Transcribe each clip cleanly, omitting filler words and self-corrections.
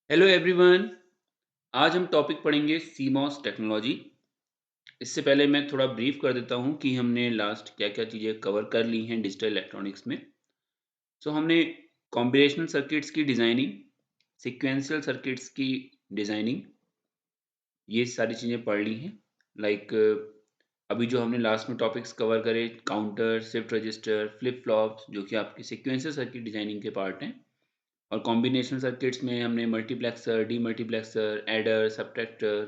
Hello everyone. आज हम topic पढ़ेंगे सीमॉस टेक्नोलॉजी। इससे पहले मैं थोड़ा ब्रीफ कर देता हूँ कि हमने लास्ट क्या-क्या चीज़ें कवर कर ली हैं डिजिटल इलेक्ट्रॉनिक्स में। हमने कॉम्बिनेशनल सर्किट्स की डिज़ाइनिंग, सीक्वेंशियल सर्किट्स की डिज़ाइनिंग, ये सारी चीज़ें पढ़ ली हैं। लाइक अभी जो हमने लास्ट में टॉपिक्स कवर करे counter, shift register, flip flops जो कि आपकी सीक्वेंशियल सर्किट डिज़ाइनिंग के पार्ट हैं। और कॉम्बिनेशन सर्किट्स में हमने multiplexer, demultiplexer, adder, subtractor,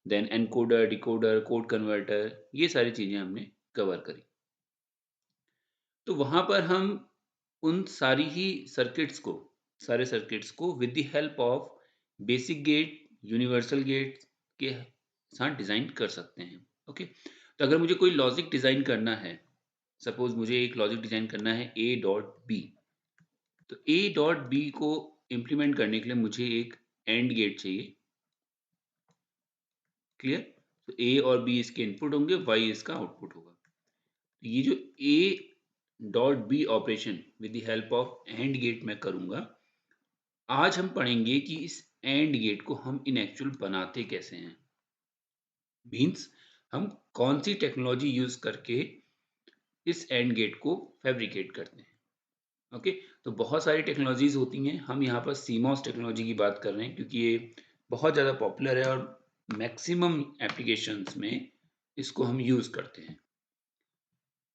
then encoder, decoder, code converter, ये सारी चीज़ें हमने कवर करी। तो वहाँ पर हम उन सारे सर्किट्स को with the help of basic gate, universal gate के साथ डिज़ाइन कर सकते हैं। ओके, तो अगर मुझे कोई लॉजिक डिज़ाइन करना है, सपोज़ मुझे एक लॉजिक डिज़ाइन करना है ए डॉट बी, तो ए डॉट बी को इम्प्लीमेंट करने के लिए मुझे एक एंड गेट चाहिए। क्लियर? तो ए और बी इसके इनपुट होंगे, वाई इसका आउटपुट होगा। तो ये जो a dot b operation with the help of and gate मैं करूंगा। आज हम पढ़ेंगे कि इस एंड गेट को हम इन एक्चुअल बनाते कैसे हैं। मीन्स हम कौन सी टेक्नोलॉजी यूज करके इस एंड गेट को फैब्रिकेट करते हैं। ओके, तो बहुत सारी टेक्नोलॉजीज होती हैं। हम यहाँ पर सीमॉस टेक्नोलॉजी की बात कर रहे हैं क्योंकि ये बहुत ज़्यादा पॉपुलर है और मैक्सिमम एप्लीकेशंस में इसको हम यूज़ करते हैं।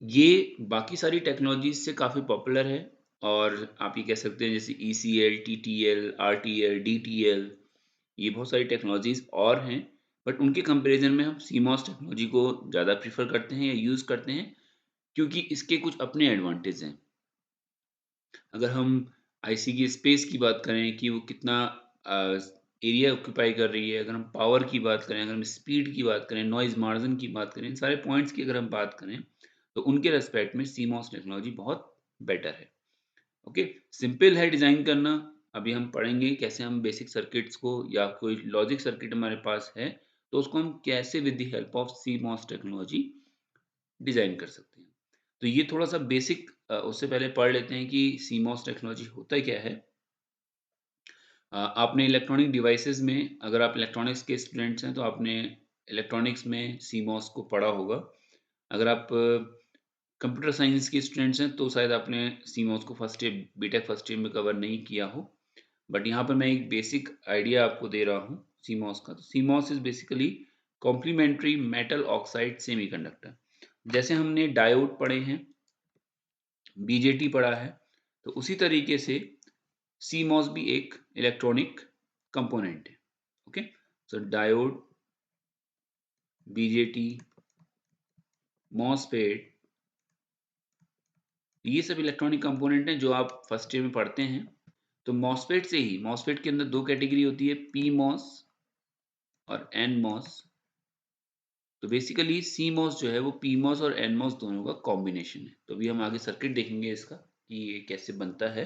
ये बाकी सारी टेक्नोलॉजीज से काफ़ी पॉपुलर है और आप ये कह सकते हैं जैसे ECL, TTL, RTL, DTL, ये बहुत सारी टेक्नोलॉजीज और हैं। बट उनके कंपैरिजन में हम सीमॉस टेक्नोलॉजी को ज़्यादा प्रीफर करते हैं या यूज़ करते हैं क्योंकि इसके कुछ अपने एडवांटेज हैं। अगर हम आईसी की स्पेस की बात करें कि वो कितना एरिया ऑक्यूपाई कर रही है, अगर हम पावर की बात करें, अगर हम स्पीड की बात करें, नॉइज़ मार्जिन की बात करें, इन सारे पॉइंट्स की अगर हम बात करें, तो उनके रिस्पेक्ट में सीमॉस टेक्नोलॉजी बहुत बेटर है। ओके, सिंपल है डिज़ाइन करना। अभी हम पढ़ेंगे कैसे हम बेसिक सर्किट्स को या कोई लॉजिक सर्किट हमारे पास है, तो उसको हम कैसे with the help of CMOS technology design कर सकते हैं। तो ये थोड़ा-सा बेसिक उससे पहले पढ़ लेते हैं कि सीमॉस टेक्नोलॉजी होता क्या है? आपने इलेक्ट्रॉनिक डिवाइसेज़ में अगर आप इलेक्ट्रॉनिक्स के स्टूडेंट्स हैं, तो आपने इलेक्ट्रॉनिक्स में सीमॉस को पढ़ा होगा। अगर आप कंप्यूटर साइंस के स्टूडेंट्स हैं, तो शायद आपने सीमॉस को first year BTech first year में कवर नहीं किया हो। बट यहाँ पर मैं एक बेसिक आइडिया आपको दे रहा हूँ सीमॉस का। तो CMOS is basically complementary metal oxide semiconductor. जैसे हमने डायोड पढ़े हैं, बीजेटी पढ़ा है, तो उसी तरीके से सीमॉस भी एक इलेक्ट्रॉनिक कंपोनेंट है। ओके, सो डायोड, बीजेटी, मॉसफेट, ये सब इलेक्ट्रॉनिक कंपोनेंट हैं जो आप फर्स्ट ईयर में पढ़ते हैं। तो मॉसफेट के अंदर दो कैटेगरी होती है, पी मॉस और एन मॉस। तो बेसिकली सी मॉस जो है वो पी मॉस और एन मॉस दोनों का कॉम्बिनेशन है। तो अभी हम आगे सर्किट देखेंगे इसका कि ये कैसे बनता है।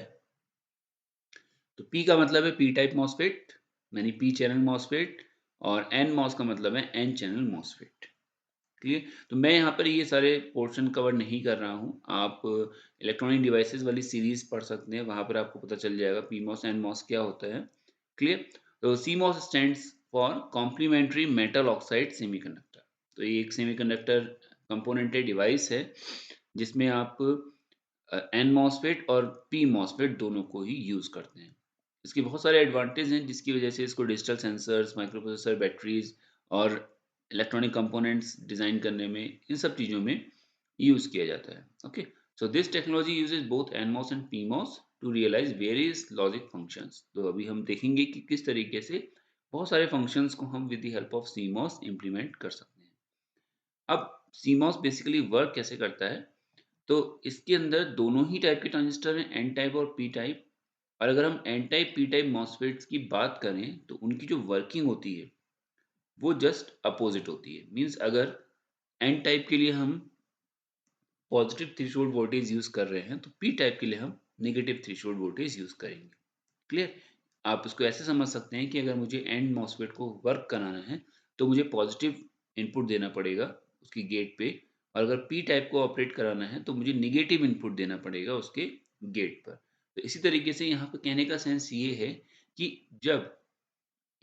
तो पी का मतलब है पी टाइप मॉसफेट, यानी पी चैनल मॉसफेट, और एन मॉस का मतलब है एन चैनल मॉसफेट। क्लियर? तो मैं यहाँ पर ये सारे पोर्शन कवर नहीं कर रहा हूँ। आप इलेक्ट्रॉनिक डिवाइसेस वाली सीरीज पढ़ सकते हैं, वहाँ पर आपको पता चल जाएगा पी मॉस एन मॉस क्या होता है। क्लियर? तो C MOS stands for complementary metal oxide semiconductor. तो ये एक सेमीकंडक्टर कंपोनेंटेड डिवाइस है जिसमें आप एन मॉसफेट और पी मॉसफेट दोनों को ही यूज़ करते हैं। इसके बहुत सारे एडवांटेज हैं जिसकी वजह से इसको डिजिटल सेंसर्स, माइक्रोप्रोसेसर, बैटरीज और इलेक्ट्रॉनिक कंपोनेंट्स डिज़ाइन करने में, इन सब चीज़ों में यूज़ किया जाता है। Okay, so this technology uses both NMOS and PMOS to realize various logic functions. तो अभी हम देखेंगे कि किस तरीके से बहुत सारे फंक्शंस को हम with the help of CMOS implement कर सकते हैं। अब सीमॉस बेसिकली वर्क कैसे करता है? तो इसके अंदर दोनों ही टाइप के ट्रांजिस्टर हैं, एन टाइप और पी टाइप। और अगर हम n type p type MOSFETs की बात करें तो उनकी जो वर्किंग होती है वो जस्ट अपोजिट होती है। मींस अगर एन टाइप के लिए हम पॉजिटिव थ्रेशोल्ड वोल्टेज यूज कर रहे हैं, तो पी टाइप के लिए हम नेगेटिव थ्रेशोल्ड वोल्टेज यूज करेंगे। क्लियर? आप इसको ऐसे समझ सकते हैं कि अगर मुझे एंड मॉसफेट को वर्क कराना है तो मुझे पॉजिटिव इनपुट देना पड़ेगा उसकी गेट पे, और अगर पी टाइप को ऑपरेट कराना है तो मुझे निगेटिव इनपुट देना पड़ेगा उसके गेट पर। तो इसी तरीके से यहाँ पे कहने का सेंस ये है कि जब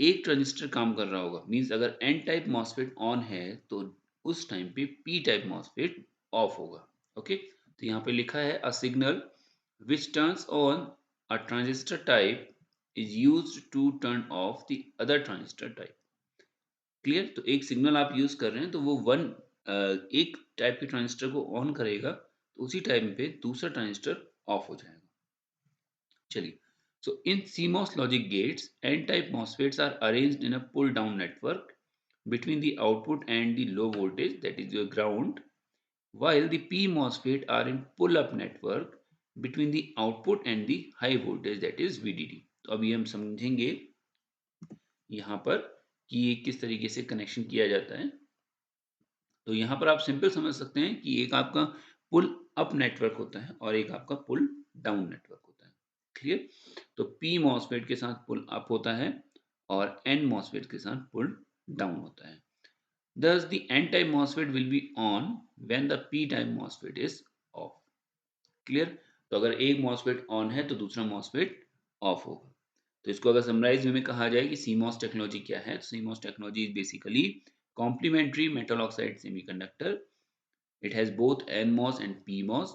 एक ट्रांजिस्टर काम कर रहा होगा, मीन्स अगर एन टाइप मॉसफेट ऑन है तो उस टाइम पे पी टाइप मॉसफेट ऑफ होगा। ओके, तो यहाँ पे लिखा है a signal which turns on a transistor type is used to turn off the other transistor type. Clear? तो एक सिग्नल आप यूज कर रहे हैं तो वो एक टाइप के ट्रांजिस्टर को ऑन करेगा तो उसी टाइम पे दूसरा ट्रांजिस्टर ऑफ हो जाएगा। चलिए, so in CMOS logic gates, n-type MOSFETs are arranged in a pull-down network between the output and the low voltage, that is your ground, while the P MOSFET are in pull-up network between the output and the high voltage, that is VDD। तो अभी हम समझेंगे यहाँ पर कि ये किस तरीके से कनेक्शन किया जाता है। तो यहाँ पर आप सिंपल समझ सकते हैं कि एक आपका पुल अप नेटवर्क होता है और एक आपका पुल डाउन नेटवर्क होता है। क्लियर? तो पी मॉसफेट के साथ पुल अप होता है और एन मॉसफेट के साथ पुल डाउन होता है। Thus the n type MOSFET will be on when the p type MOSFET is off। Clear? तो अगर एक MOSFET ऑन है तो दूसरा MOSFET ऑफ होगा। तो इसको अगर समराइज में कहा जाए कि CMOS टेक्नोलॉजी क्या है, तो CMOS technology is basically complementary metal oxide semiconductor. It has both NMOS and PMOS।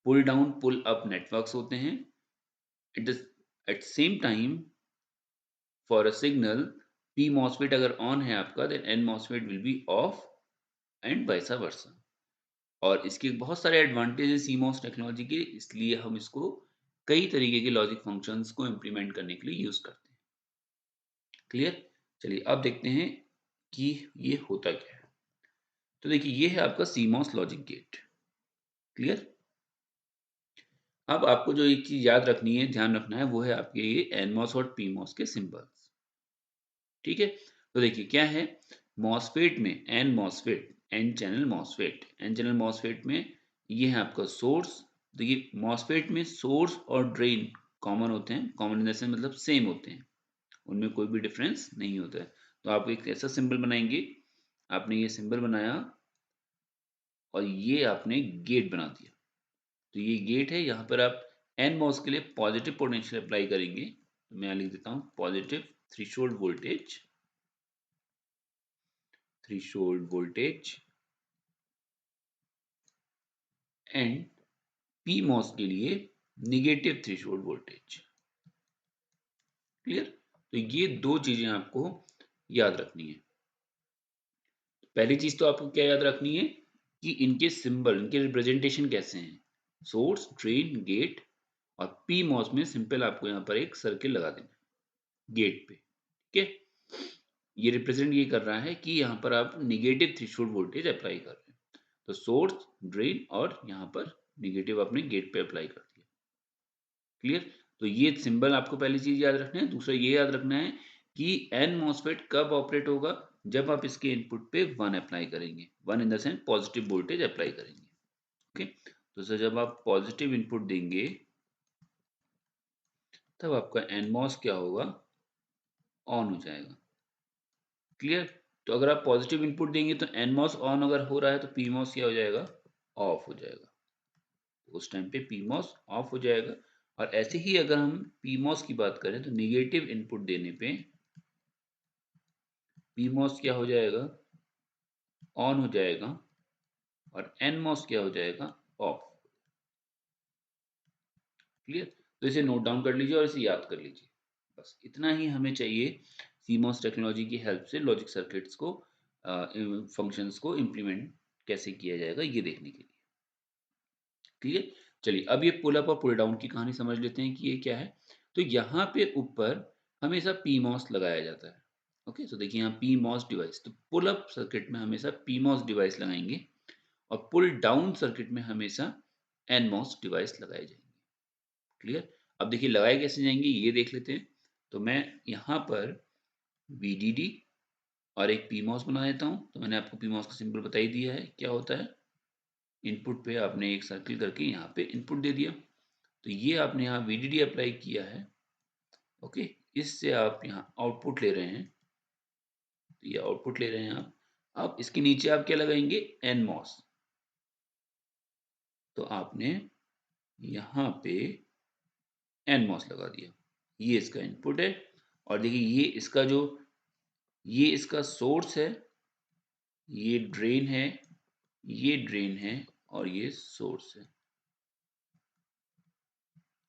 Pull down pull up networks होते हैं। It is at same time for a signal P MOSFET अगर on है आपका then N MOSFET will be off and vice versa. और इसके बहुत सारे advantage हैं CMOS टेक्नोलॉजी के, इसलिए हम इसको कई तरीके के लॉजिक फंक्शंस को इम्प्लीमेंट करने के लिए यूज करते हैं। क्लियर? चलिए अब देखते हैं कि ये होता क्या है। तो देखिए ये है आपका CMOS लॉजिक गेट। क्लियर? अब आपको जो एक चीज याद रखनी है, ध्यान रखना है, वो है आपके ये NMOS और PMOS के सिंबल्स। ठीक है? तो देखिए क्या है, मॉसफेट में n MOSFET, n channel MOSFET, n channel MOSFET में ये है आपका सोर्स। देखिए मॉसफेट में सोर्स और ड्रेन कॉमन होते हैं, कॉमन इन द सेंस मतलब सेम होते हैं, उनमें कोई भी डिफरेंस नहीं होता है। तो आप एक ऐसा सिंबल बनाएंगे, आपने ये सिंबल बनाया और ये आपने गेट बना दिया। तो ये गेट है, यहाँ पर आप एन मॉस के लिए पॉजिटिव पोटेंशियल अप्लाई करेंगे। तो मैं यहाँ लिख देता हूँ positive threshold voltage and P MOS के लिए निगेटिव थ्रेशोल्ड वोल्टेज। क्लियर? तो ये दो चीजें आपको याद रखनी है। पहली चीज तो आपको क्या याद रखनी है कि इनके सिंबल, इनके रिप्रेजेंटेशन कैसे हैं, सोर्स, ड्रेन, गेट। और पी मॉस में सिंपल आपको यहाँ पर एक सर्किल लगा देना है गेट पे। ठीक है? ये रिप्रेजेंट ये कर रहा है कि यहाँ पर आप निगेटिव थ्रेशोल्ड वोल्टेज अप्लाई कर रहे हैं। तो सोर्स, ड्रेन और यहाँ पर निगेटिव अपने गेट पे अप्लाई कर दिया। क्लियर? तो ये सिंबल आपको पहली चीज याद रखना है। दूसरा ये याद रखना है कि एन मॉसफेट कब ऑपरेट होगा, जब आप इसके इनपुट पे 1 अप्लाई करेंगे, 1 in the sense positive voltage apply करेंगे। ओके, तो सर जब आप पॉजिटिव इनपुट देंगे तब आपका एन मॉस क्या होगा, ऑन हो जाएगा। क्लियर? तो अगर आप पॉजिटिव इनपुट देंगे तो एन मॉस ऑन अगर हो रहा है तो पी मॉस क्या हो जाएगा, ऑफ हो जाएगा। उस टाइम पे पी मॉस ऑफ हो जाएगा। और ऐसे ही अगर हम पी मॉस की बात करें तो निगेटिव इनपुट देने पे पीमॉस क्या हो जाएगा, ऑन हो जाएगा। और एनमॉस क्या हो जाएगा, ऑफ। क्लियर? तो इसे नोट डाउन कर लीजिए और इसे याद कर लीजिए। बस इतना ही हमें चाहिए सीमॉस टेक्नोलॉजी की हेल्प से लॉजिक सर्किट्स को, फंक्शंस को इम्प्लीमेंट कैसे किया जाएगा ये देखने के लिए। क्लियर? चलिए अब ये पुल अप और पुल डाउन की कहानी समझ लेते हैं कि ये क्या है। तो यहाँ पे ऊपर हमेशा पीमॉस लगाया जाता है। ओके, तो देखिए यहाँ पीमॉस डिवाइस, तो पुल अप सर्किट में हमेशा पीमॉस डिवाइस लगाएंगे और पुल डाउन सर्किट में हमेशा एनमॉस डिवाइस लगाए जाएंगे। क्लियर? अब देखिए लगाए कैसे जाएंगे ये देख लेते हैं। तो मैं यहाँ पर VDD और एक पीमॉस बना देता हूँ। तो मैंने आपको पीमॉस का सिंबल बता ही दिया है क्या होता है। इनपुट पे आपने एक सर्किल करके यहाँ पे इनपुट दे दिया, तो ये आपने यहाँ VDD अप्लाई किया है। ओके, इससे आप यहाँ आउटपुट ले रहे हैं, तो ये आउटपुट ले रहे हैं आप। अब इसके नीचे आप क्या लगाएंगे, एनमॉस। तो आपने यहाँ पे एनमॉस लगा दिया। ये इसका इनपुट है और देखिए ये इसका सोर्स है, ये ड्रेन है और ये सोर्स है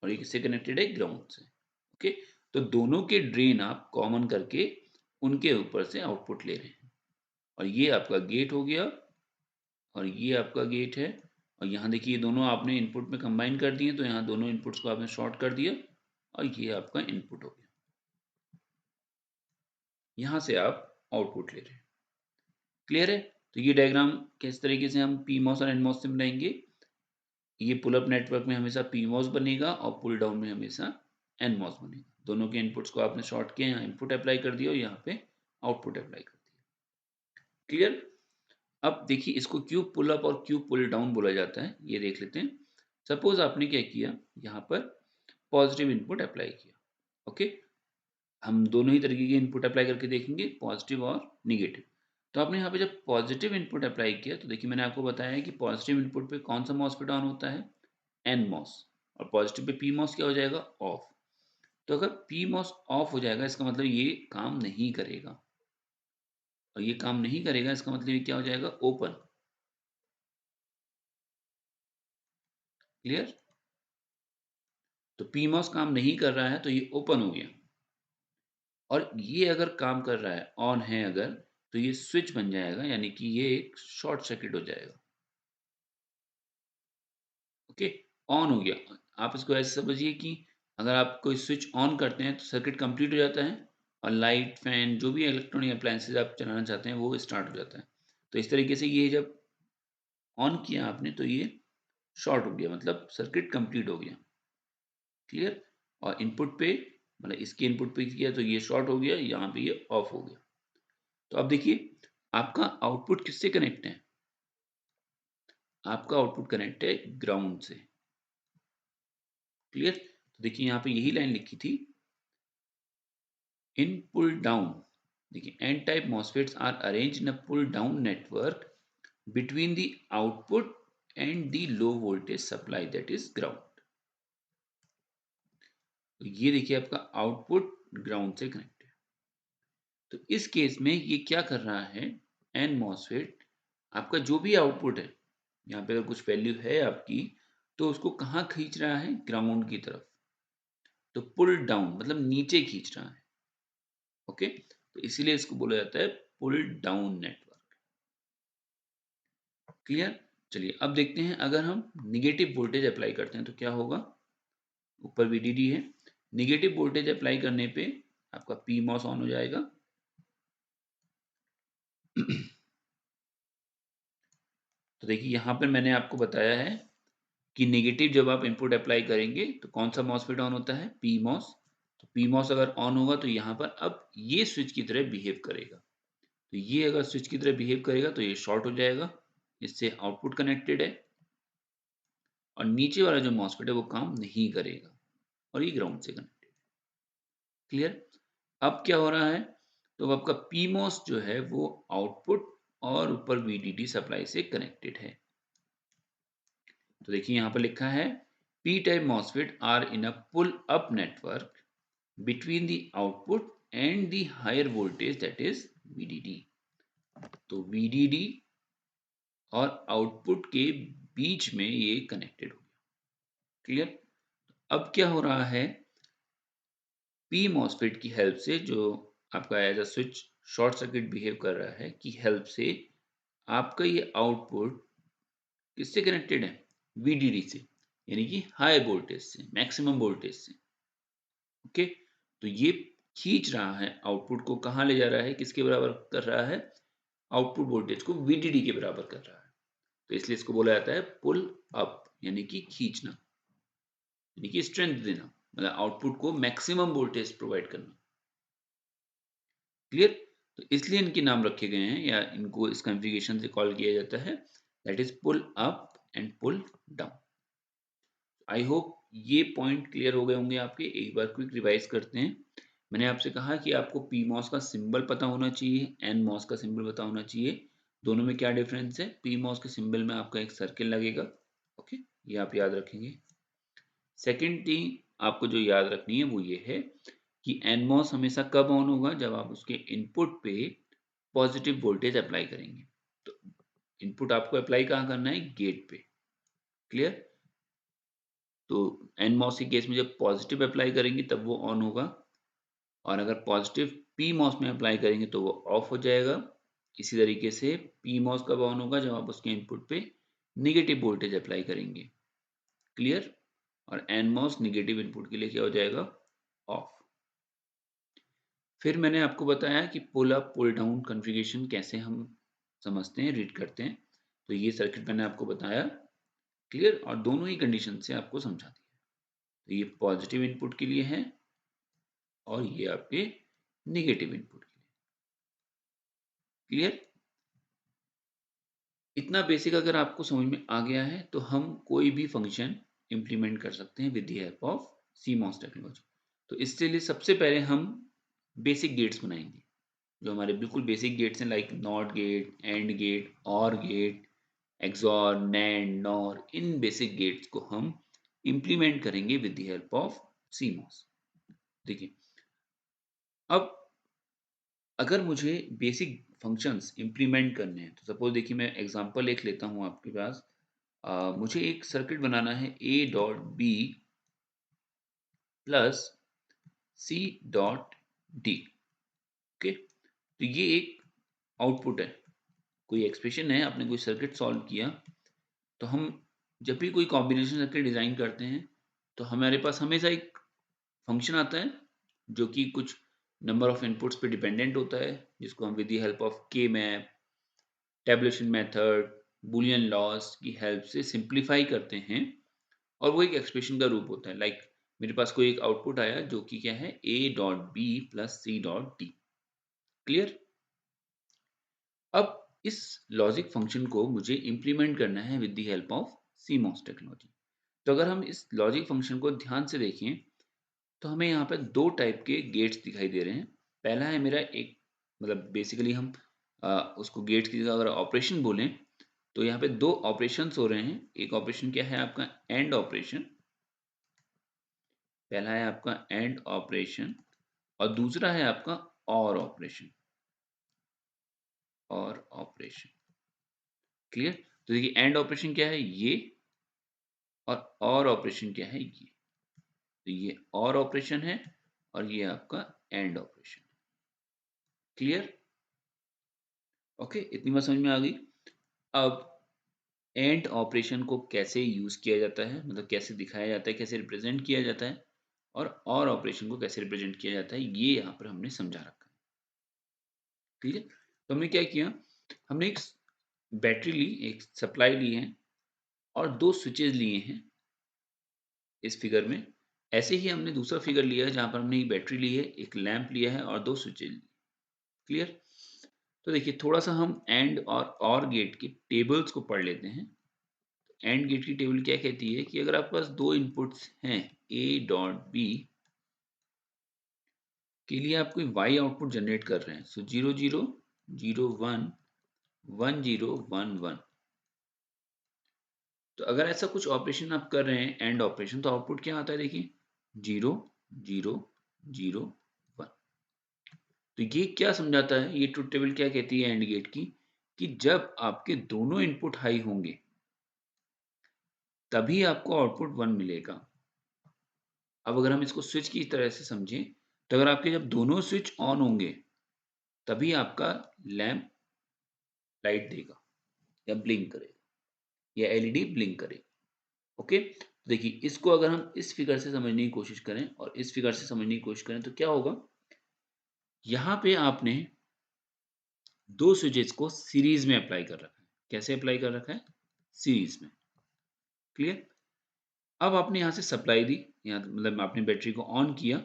और ये किससे कनेक्टेड है? ग्राउंड से। ओके, तो दोनों के ड्रेन आप कॉमन करके उनके ऊपर से आउटपुट ले रहे हैं और ये आपका गेट हो गया और ये आपका गेट है और यहाँ देखिए ये दोनों आपने इनपुट में कंबाइन कर दिए, तो यहाँ दोनों इनपुट्स को आपने शॉर्ट कर दिया और ये आपका इनपुट हो गया। यहाँ से आप आउटपुट ले रहे हैं। क्लियर है? तो ये डायग्राम किस तरीके से हम पीमॉस और एनमॉस से बनाएंगे। ये पुल अप नेटवर्क में हमेशा पीमॉस बनेगा और पुल डाउन में हमेशा एनमॉस बनेगा। दोनों के इनपुट्स को आपने शॉर्ट किया, यहाँ इनपुट अप्लाई कर दिया और यहाँ पे आउटपुट अप्लाई कर दिया। क्लियर? अब देखिए इसको क्यों पुल अप और क्यों पुल डाउन बोला जाता है, ये देख लेते हैं। सपोज आपने क्या किया, यहाँ पर पॉजिटिव इनपुट अप्लाई किया। ओके, हम दोनों ही तरीके के इनपुट अप्लाई करके देखेंगे, पॉजिटिव और निगेटिव। तो आपने यहाँ पे जब पॉजिटिव इनपुट अप्लाई किया तो देखिए मैंने आपको बताया है कि पॉजिटिव इनपुट पे कौन सा मॉसफेट ऑन होता है? NMOS. और पॉजिटिव पे पी मॉस क्या हो जाएगा? ऑफ। तो अगर पी मॉस ऑफ हो जाएगा इसका मतलब ये काम नहीं करेगा और ये काम नहीं करेगा इसका मतलब ये क्या हो जाएगा? ओपन। क्लियर? तो पी मॉस काम नहीं कर रहा है तो ये ओपन हो गया और ये अगर काम कर रहा है, ऑन है अगर, तो ये स्विच बन जाएगा, यानी कि ये एक शॉर्ट सर्किट हो जाएगा। ओके, ऑन हो गया। आप इसको ऐसे समझिए कि अगर आप कोई स्विच ऑन करते हैं तो सर्किट कंप्लीट हो जाता है और लाइट, फैन, जो भी इलेक्ट्रॉनिक अप्लायंसेस आप चलाना चाहते हैं वो स्टार्ट हो जाता है। तो इस तरीके से ये जब ऑन किया आपने तो ये शॉर्ट हो गया, मतलब सर्किट कंप्लीट हो गया। क्लियर? और इनपुट पे, मतलब इसके इनपुट पे किया तो ये शॉर्ट हो गया, यहाँ पे ये ऑफ हो गया। तो अब देखिए आपका आउटपुट किससे कनेक्ट है? आपका आउटपुट कनेक्ट है ग्राउंड से। क्लियर? तो देखिए यहाँ पे यही लाइन लिखी थी, इन पुल डाउन। देखिए n type MOSFETs are arranged in a pull down network between the output and the low voltage supply, that is ground। तो ये देखिए आपका आउटपुट ग्राउंड से कनेक्ट है। तो इस केस में ये क्या कर रहा है, एन मॉसफेट आपका जो भी आउटपुट है, यहाँ पे अगर कुछ वैल्यू है आपकी तो उसको कहाँ खींच रहा है? ग्राउंड की तरफ। तो पुल डाउन मतलब नीचे खींच रहा है। ओके, तो इसीलिए इसको बोला जाता है पुल डाउन नेटवर्क। क्लियर? चलिए अब देखते हैं अगर हम निगेटिव वोल्टेज अप्लाई करते हैं तो क्या होगा। ऊपर वीडीडी है, निगेटिव वोल्टेज अप्लाई करने पे आपका पी मॉस ऑन हो जाएगा। तो देखिए यहाँ पर मैंने आपको बताया है कि नेगेटिव जब आप इनपुट अप्लाई करेंगे तो कौन सा मॉसफेट ऑन होता है? P MOS. तो पी मॉस अगर ऑन होगा तो यहाँ पर अब ये स्विच की तरह बिहेव करेगा। तो ये अगर स्विच की तरह बिहेव करेगा तो ये शॉर्ट हो जाएगा, इससे आउटपुट कनेक्टेड है और नीचे वाला जो मॉसफेट है वो काम नहीं करेगा और ये ग्राउंड से कनेक्टेड है। क्लियर? अब क्या हो रहा है, तो आपका पीमॉस जो है वो आउटपुट और ऊपर वीडीडी सप्लाई से कनेक्टेड है। तो देखिए यहाँ पर लिखा है p type MOSFET are in a pull up network between the output and the higher voltage, that is VDD. तो वीडीडी और आउटपुट के बीच में ये कनेक्टेड हो गया। क्लियर? अब क्या हो रहा है, पी मॉसफेट की हेल्प से, जो आपका as a switch short circuit behave कर रहा है, की हेल्प से आपका ये आउटपुट किससे कनेक्टेड है? वीडीडी से, यानी कि हाई वोल्टेज से, मैक्सिमम वोल्टेज से। ओके, तो ये खींच रहा है आउटपुट को, कहाँ ले जा रहा है, किसके बराबर कर रहा है? आउटपुट वोल्टेज को वीडीडी के बराबर कर रहा है। तो इसलिए इसको बोला जाता है पुल अप, यानी कि खींचना, यानी कि स्ट्रेंथ देना, मतलब आउटपुट को मैक्सिमम वोल्टेज प्रोवाइड करना। क्लियर? तो इसलिए इनके नाम रखे गए हैं या इनको इस कॉन्फ़िगरेशन से कॉल किया जाता है, that is pull up and pull down. I hope ये पॉइंट क्लियर हो गए होंगे आपके। एक बार क्विक रिवाइज करते हैं। मैंने आपसे कहा कि आपको पी मॉस का सिंबल पता होना चाहिए, एन मॉस का सिंबल पता होना चाहिए। दोनों में क्या डिफरेंस है? पी मॉस के सिंबल में आपका एक सर्किल लगेगा। ओके, ये आप याद रखेंगे। सेकेंड थिंग, आपको जो याद रखनी है वो ये है कि NMOS हमेशा कब ऑन होगा, जब आप उसके इनपुट पे पॉजिटिव वोल्टेज अप्लाई करेंगे। तो इनपुट आपको अप्लाई कहाँ करना है, गेट पे। क्लियर? तो NMOS के केस में जब पॉजिटिव अप्लाई करेंगे तब वो ऑन होगा, और अगर पॉजिटिव PMOS में अप्लाई करेंगे तो वो ऑफ हो जाएगा। इसी तरीके से PMOS कब ऑन होगा, जब आप उसके इनपुट पे नेगेटिव वोल्टेज अप्लाई करेंगे। क्लियर? और NMOS नेगेटिव इनपुट के लिए क्या हो जाएगा, ऑफ। फिर मैंने आपको बताया कि pull up pull down configuration कैसे हम समझते हैं, रीड करते हैं। तो ये सर्किट मैंने आपको बताया। क्लियर? और दोनों ही कंडीशन से आपको समझा दिया। तो ये पॉजिटिव इनपुट के लिए है और ये आपके नेगेटिव इनपुट के लिए। क्लियर? इतना बेसिक अगर आपको समझ में आ गया है तो हम कोई भी फंक्शन इम्प्लीमेंट कर सकते हैं with the help of CMOS technology. तो इसके लिए सबसे पहले हम बेसिक गेट्स बनाएंगे, जो हमारे बिल्कुल बेसिक गेट्स हैं, like not gate, and gate, और गेट, एक्सॉर, नैंड, नॉर। इन बेसिक गेट्स को हम इम्प्लीमेंट करेंगे with the help of CMOS। देखिए, अब अगर मुझे बेसिक फंक्शंस इम्प्लीमेंट करने हैं, तो सपोज देखिए मैं एग्जांपल लिख लेता हूँ आपके पास। मुझे एक सर्किट बनाना है A.B प्लस C.D। ओके, तो ये एक आउटपुट है, कोई एक्सप्रेशन है, आपने कोई सर्किट सॉल्व किया। तो हम जब भी कोई कॉम्बिनेशन सर्किट डिजाइन करते हैं तो हमारे पास हमेशा एक फंक्शन आता है जो कि कुछ नंबर ऑफ इनपुट्स पे डिपेंडेंट होता है, जिसको हम विद द हेल्प ऑफ के map, tabulation method, Boolean loss की हेल्प से सिंप्लीफाई करते हैं, और वो एक एक्सप्रेशन का रूप होता है। लाइक मेरे पास कोई एक आउटपुट आया जो कि क्या है, A.B प्लस C.D। क्लियर? अब इस लॉजिक फंक्शन को मुझे इंप्लीमेंट करना है with the help of CMOS technology. तो अगर हम इस लॉजिक फंक्शन को ध्यान से देखें तो हमें यहाँ पे दो टाइप के गेट्स दिखाई दे रहे हैं। पहला है मेरा एक, मतलब बेसिकली हम उसको गेट्स की जगह अगर ऑपरेशन बोलें तो यहाँ पे दो ऑपरेशंस हो रहे हैं। एक ऑपरेशन क्या है आपका, एंड ऑपरेशन। पहला है आपका एंड ऑपरेशन और दूसरा है आपका और ऑपरेशन। और ऑपरेशन। क्लियर? तो देखिए, एंड ऑपरेशन क्या है, ये, और ऑपरेशन क्या है, ये। तो ये और ऑपरेशन है और ये आपका एंड ऑपरेशन। क्लियर? ओके, इतनी बात समझ में आ गई। अब एंड ऑपरेशन को कैसे यूज किया जाता है, मतलब कैसे दिखाया जाता है, कैसे रिप्रेजेंट किया जाता है, और ऑपरेशन को कैसे रिप्रेजेंट किया जाता है, ये यहाँ पर हमने समझा रखा है। ठीक है? तो हमने क्या किया, हमने एक बैटरी ली, एक सप्लाई ली है, और दो स्विचेस लिए हैं इस फिगर में। ऐसे ही हमने दूसरा फिगर लिया है जहाँ पर हमने एक बैटरी ली है, एक लैंप लिया है और दो स्विचेस ली। क्लियर? तो देखिए, थोड़ा सा हम एंड और गेट के टेबल्स को पढ़ लेते हैं। एंड गेट की टेबल क्या कहती है कि अगर आपके पास दो इनपुट्स हैं A.B के लिए आप कोई Y आउटपुट जनरेट कर रहे हैं, सो 0 0 0 1 1 0 1 1। तो अगर ऐसा कुछ ऑपरेशन आप कर रहे हैं, एंड ऑपरेशन, तो आउटपुट क्या आता है, देखिए 0 0 0 1। तो ये क्या समझाता है, ये ट्रुथ टेबल क्या कहती है एंड गेट की, कि जब आपके दोनों इनपुट हाई होंगे तभी आपको आउटपुट 1 मिलेगा। अब अगर हम इसको स्विच की तरह से समझें, तो अगर आपके जब दोनों स्विच ऑन होंगे तभी आपका लैंप लाइट देगा या ब्लिंक करेगा या एलईडी ब्लिंक करेगी। ओके, तो देखिए, इसको अगर हम इस फिगर से समझने की कोशिश करें और इस फिगर से समझने की कोशिश करें तो क्या होगा, यहाँ पे आपने दो स्विचेस को सीरीज में अप्लाई कर रखा है। कैसे अप्लाई कर रखा है, सीरीज में। क्लियर? अब आपने यहाँ से सप्लाई दी, यहाँ मतलब आपने बैटरी को ऑन किया,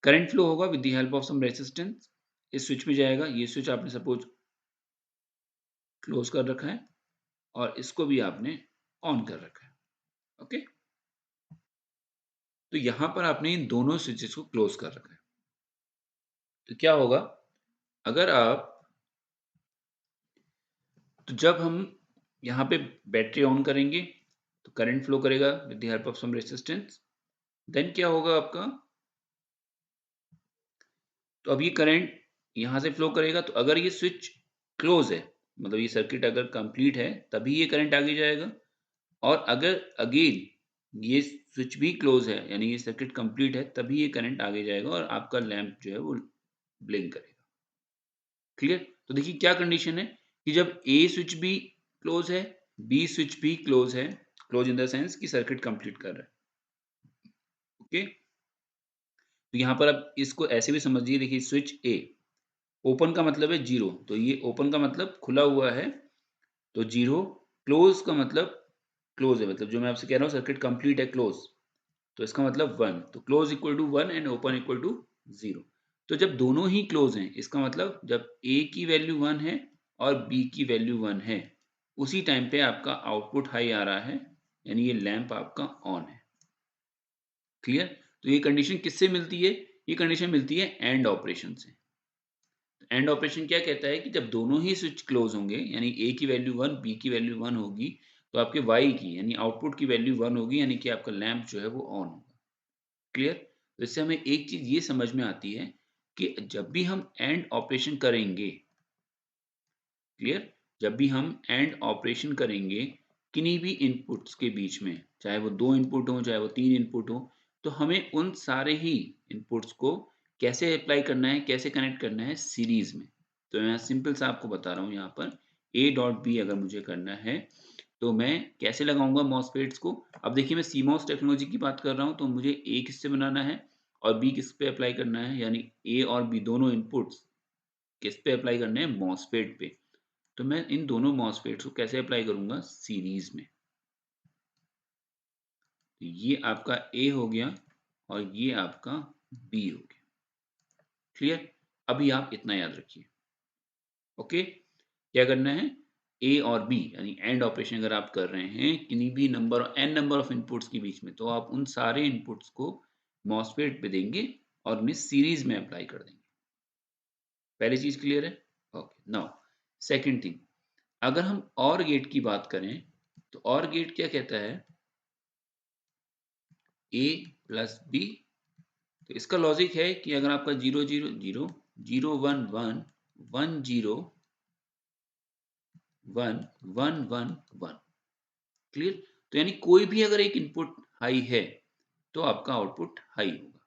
करंट फ्लो होगा with the help of some resistance, इस स्विच में जाएगा। ये स्विच आपने सपोज क्लोज कर रखा है और इसको भी आपने ऑन कर रखा है। ओके, तो यहां पर आपने इन दोनों स्विचेस को क्लोज कर रखा है। तो क्या होगा, अगर आप, तो जब हम यहाँ पे बैटरी ऑन करेंगे तो करंट फ्लो करेगा with the help of some resistance. Then क्या होगा आपका, तो अब ये करंट यहाँ से फ्लो करेगा, तो अगर ये स्विच क्लोज है, मतलब ये सर्किट अगर कंप्लीट है, तभी ये करंट आगे जाएगा। और अगर अगेन ये स्विच भी क्लोज है, यानी ये सर्किट कंप्लीट है, तभी ये करंट आगे जाएगा और आपका लैंप जो है वो ब्लिंक करेगा। क्लियर? तो देखिए क्या कंडीशन है कि जब ए स्विच भी क्लोज है, बी स्विच भी क्लोज है, क्लोज इन द सेंस कि सर्किट कंप्लीट कर रहा है। ओके, तो यहाँ पर आप इसको ऐसे भी समझिए, देखिए स्विच ए ओपन का मतलब है जीरो, तो ये ओपन का मतलब खुला हुआ है, तो जीरो। क्लोज का मतलब क्लोज है, मतलब जो मैं आपसे कह रहा हूँ सर्किट कंप्लीट है, क्लोज, तो इसका मतलब वन, तो close equal to one and open equal to zero. तो जब दोनों ही क्लोज हैं, इसका मतलब जब ए की वैल्यू वन है और बी की वैल्यू वन है, उसी टाइम पे आपका आउटपुट हाई आ रहा है, यानी ये लैंप आपका ऑन है। क्लियर? तो ये कंडीशन किससे मिलती है? ये कंडीशन मिलती है एंड ऑपरेशन से। एंड ऑपरेशन क्या कहता है कि जब दोनों ही स्विच क्लोज होंगे, यानी ए की वैल्यू वन, बी की वैल्यू वन होगी, तो आपके वाई की यानी आउटपुट की वैल्यू वन होगी, यानी कि आपका लैंप जो है वो ऑन होगा। क्लियर? तो इससे हमें एक चीज ये समझ में आती है कि जब भी हम एंड ऑपरेशन करेंगे, क्लियर, जब भी हम एंड ऑपरेशन करेंगे किन्हीं भी इनपुट्स के बीच में, चाहे वो दो इनपुट हो चाहे वो तीन इनपुट हो, तो हमें उन सारे ही इनपुट्स को कैसे अप्लाई करना है, कैसे कनेक्ट करना है, सीरीज में। तो मैं सिंपल सा आपको बता रहा हूँ, यहाँ पर ए डॉट बी अगर मुझे करना है, तो मैं कैसे लगाऊंगा मॉसफेट्स को। अब देखिए मैं सीमॉस टेक्नोलॉजी की बात कर रहा हूँ, तो मुझे ए किससे बनाना है और बी किस पे अप्लाई करना है, यानी ए और बी दोनों इनपुट्स किस पे अप्लाई करने हैं, मॉसफेट पे। तो मैं इन दोनों मॉसफेट्स को कैसे अप्लाई करूंगा, सीरीज में। तो ये आपका ए हो गया और ये आपका बी हो गया। क्लियर? अभी आप इतना याद रखिए। ओके, क्या करना है, ए और बी यानी एंड ऑपरेशन अगर आप कर रहे हैं किन्हीं भी number n number of inputs के बीच में, तो आप उन सारे इनपुट्स को मॉसफेट पे देंगे और उन्हें सीरीज में अप्लाई कर देंगे। पहली चीज क्लियर है? ओके, नाउ सेकंड थिंग, अगर हम और गेट की बात करें, तो और गेट क्या कहता है, ए प्लस बी। तो इसका लॉजिक है कि अगर आपका zero zero zero, zero one one, one zero, one one one one, clear? तो यानी कोई भी अगर एक इनपुट हाई है, तो आपका आउटपुट हाई होगा।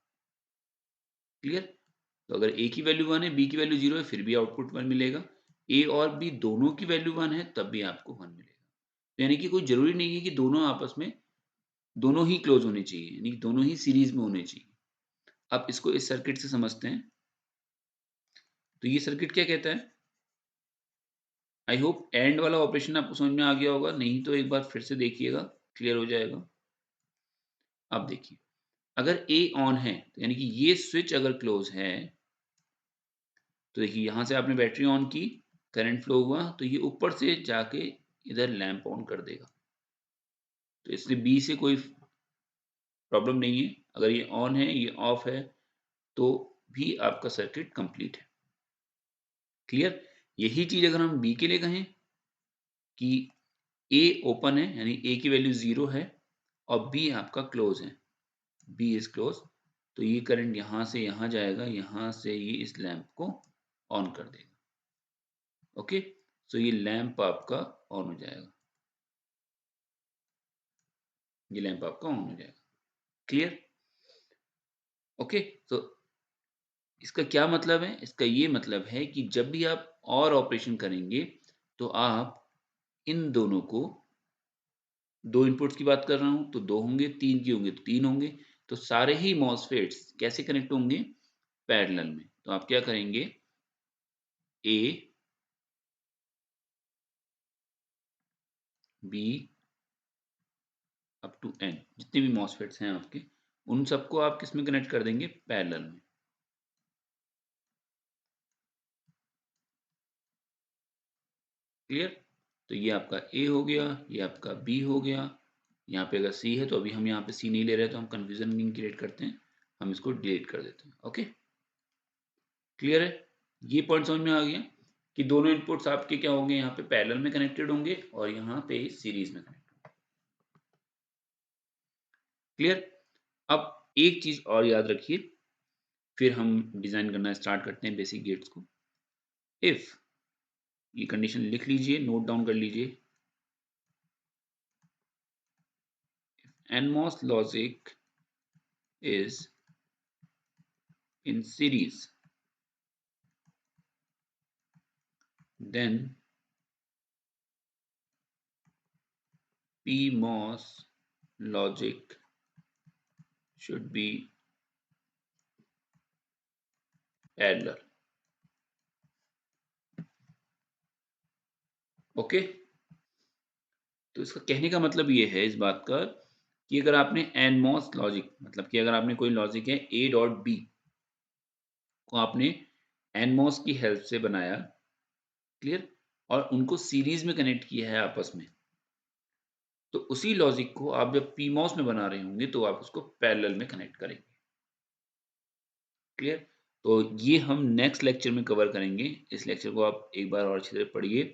क्लियर? तो अगर ए की वैल्यू वन है, बी की वैल्यू जीरो है, फिर भी आउटपुट वन मिलेगा। ए और बी दोनों की वैल्यू वन है, तब भी आपको वन मिलेगा। तो यानी कि कोई जरूरी नहीं है कि दोनों आपस में दोनों ही क्लोज होने चाहिए, यानी दोनों ही सीरीज में होने चाहिए। अब इसको इस सर्किट से समझते हैं। तो ये सर्किट क्या कहता है, आई होप एंड वाला ऑपरेशन आपको समझ में आ गया होगा, नहीं तो एक बार फिर से देखिएगा, क्लियर हो जाएगा। अब देखिए, अगर ए ऑन है, तो यानी कि ये स्विच अगर क्लोज है, तो देखिए यहां से आपने बैटरी ऑन की, करंट फ्लो हुआ, तो ये ऊपर से जाके इधर लैंप ऑन कर देगा। तो इसलिए बी से कोई प्रॉब्लम नहीं है, अगर ये ऑन है ये ऑफ है, तो भी आपका सर्किट कंप्लीट है। क्लियर? यही चीज अगर हम बी के लिए कहें कि ए ओपन है, यानी ए की वैल्यू जीरो है और बी आपका क्लोज है, बी इज क्लोज, तो ये करंट यहां से यहां जाएगा, यहां से ये इस लैंप को ऑन कर देगा। ओके, सो ये लैंप आपका ऑन हो जाएगा, ये लैंप आपका ऑन हो जाएगा। क्लियर? ओके, तो इसका क्या मतलब है, इसका ये मतलब है कि जब भी आप और ऑपरेशन करेंगे, तो आप इन दोनों को, दो इनपुट्स की बात कर रहा हूं तो दो होंगे, तीन की होंगे तो तीन होंगे, तो सारे ही मॉसफेट्स कैसे कनेक्ट होंगे, पैरेलल में। तो आप क्या करेंगे, a b up to n, जितने भी मॉसफेट्स हैं आपके, उन सबको आप किस में कनेक्ट कर देंगे, पैरेलल में। क्लियर? तो ये आपका ए हो गया, ये आपका बी हो गया, यहाँ पे अगर सी है तो अभी हम यहाँ पे सी नहीं ले रहे, तो हम कंफ्यूजन नहीं क्रिएट करते हैं, हम इसको डिलीट कर देते हैं। ओके, क्लियर है? ये पॉइंट समझ में आ गया कि दोनों इनपुट्स आपके क्या होंगे, यहाँ पे पैरेलल में कनेक्टेड होंगे और यहाँ पे सीरीज में कनेक्टेड। क्लियर? अब एक चीज़ और याद रखिए, फिर हम डिज़ाइन करना स्टार्ट करते हैं बेसिक गेट्स को। इफ ये कंडीशन लिख लीजिए, नोट डाउन कर लीजिए। NMOS logic is in series, then PMOS logic should be parallel. Okay, तो इसका कहने का मतलब ये है इस बात का कि अगर आपने NMOS लॉजिक मतलब कि अगर आपने कोई लॉजिक है A डॉट B को आपने NMOS की हेल्प से बनाया, क्लियर, और उनको सीरीज में कनेक्ट किया है आपस में, तो उसी लॉजिक को आप जब PMOS में बना रहे होंगे तो आप उसको पैरेलल में कनेक्ट करेंगे। क्लियर? तो ये हम नेक्स्ट लेक्चर में कवर करेंगे। इस लेक्चर को आप एक बार और अच्छी तरह पढ़िए।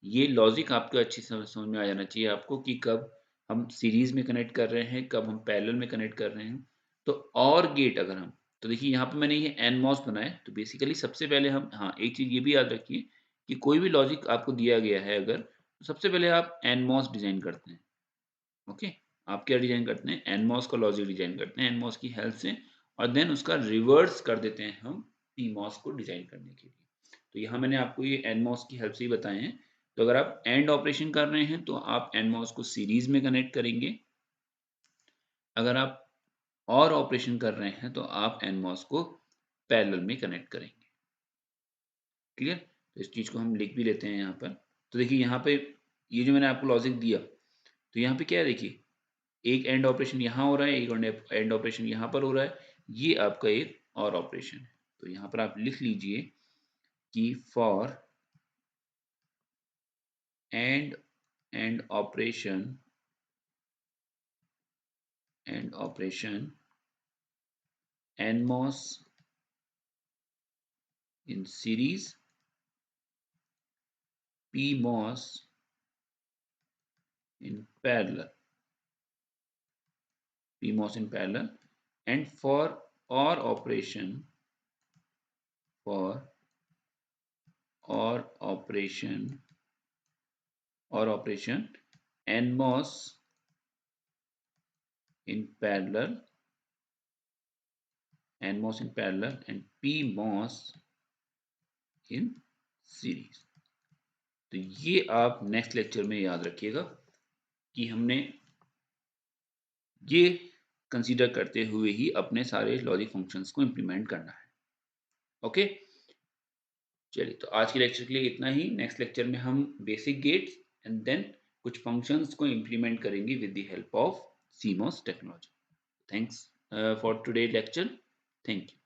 ये लॉजिक आपको अच्छी समझ में आ जाना चाहिए आपको कि कब हम सीरीज़ में कनेक्ट कर रहे हैं, कब हम पैरेलल में कनेक्ट कर रहे हैं। तो और गेट अगर हम तो देखिए यहाँ पे मैंने ये एनमॉस बनाया, तो बेसिकली सबसे पहले हम हाँ, एक चीज़ ये भी याद रखिए कि कोई भी लॉजिक आपको दिया गया है अगर, तो सबसे पहले आप एनमॉस डिज़ाइन करते हैं। ओके, आप क्या डिजाइन करते हैं, एनमॉस का लॉजिक डिजाइन करते हैं एनमॉस की हेल्प से, और देन उसका रिवर्स कर देते हैं हम पीमॉस को डिजाइन करने के लिए। तो यहाँ मैंने आपको ये एनमॉस की हेल्प से ही बताए हैं। तो अगर आप एंड ऑपरेशन कर रहे हैं तो आप एनमॉस को सीरीज में कनेक्ट करेंगे, अगर आप और ऑपरेशन कर रहे हैं तो आप एनमॉस को पैरेलल में कनेक्ट करेंगे। क्लियर? तो इस चीज को हम लिख भी लेते हैं यहाँ पर। तो देखिए यहाँ पे ये जो मैंने आपको लॉजिक दिया, तो यहाँ पे क्या है देखिए, एक एंड ऑपरेशन यहाँ हो रहा है, एक एंड ऑपरेशन यहाँ पर हो रहा है, ये आपका एक और ऑपरेशन है। तो यहाँ पर आप लिख लीजिए कि for and and operation NMOS in series, PMOS in parallel, PMOS in parallel, and for OR operation, for OR operation NMOS in parallel, NMOS in parallel and PMOS in series। तो ये आप नेक्स्ट लेक्चर में याद रखिएगा कि हमने ये consider करते हुए ही अपने सारे लॉजिक फंक्शंस को इम्प्लीमेंट करना है। ओके, चलिए तो आज के लेक्चर के लिए इतना ही। नेक्स्ट लेक्चर में हम बेसिक गेट्स एंड देन कुछ फंक्शंस को इम्प्लीमेंट करेंगे with the help of CMOS technology. Thanks for today lecture. Thank you.